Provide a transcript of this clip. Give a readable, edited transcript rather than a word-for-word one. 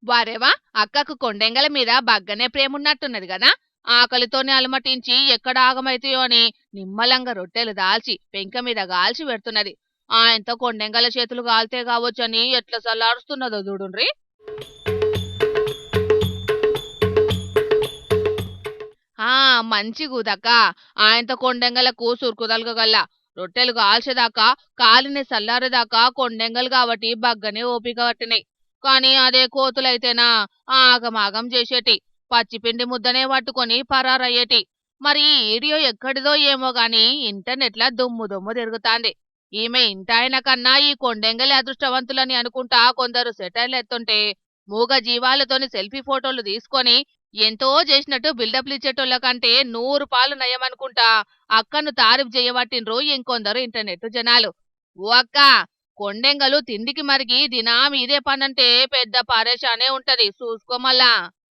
వారేవా, అక్కకు కొండెంగల మీద బగ్గనే ప్రేమున్నట్టున్నది గదా. ఆకలితోనే అలమటించి ఎక్కడ ఆగమైతాయో అని నిమ్మలంగా రొట్టెలు దాల్చి పెంక మీద గాల్చి పెడుతున్నది. ఆయనతో కొండెంగల చేతులు గాల్తే కావచ్చని ఎట్లా సల్లారుస్తున్నదో చూడుండ్రి. ఆ మంచిగుదక్క. ఆయనతో కొండెంగలకు సురుకుదలగగల రొట్టెలు కాల్చేదాకా కాలిని సల్లారేదాకా కొండెంగలు కాబట్టి బగ్గనే ఓపిక పట్టినాయి. కానీ అదే కోతులైతేనా ఆగమాగం చేసేటి, పచ్చిపిండి ముద్దనే పట్టుకొని పరారయ్యేటి. మరి ఈ వీడియో ఎక్కడిదో ఏమో గాని ఇంటర్నెట్ల దుమ్ము దుమ్ము తిరుగుతాంది. ఈమె ఇంటాయన కన్నా ఈ కొండెంగలి అదృష్టవంతులని అనుకుంటా కొందరు సెటైర్లు ఎత్తుంటే, మూగ జీవాలతోని సెల్ఫీ ఫోటోలు తీసుకొని ఎంతో చేసినట్టు బిల్డప్లు ఇచ్చేటోళ్ళ కంటే 100 పాలు నయమనుకుంటా అక్కను తారీఫ్ చేయబట్టిండ్రు ఇంకొందరు ఇంటర్నెట్ జనాలు. ఓ అక్క, కొండెంగలు తిండికి మరిగి దినాం ఇదే పనంటే పెద్ద పరేషానే ఉంటది చూసుకో మళ్ళా.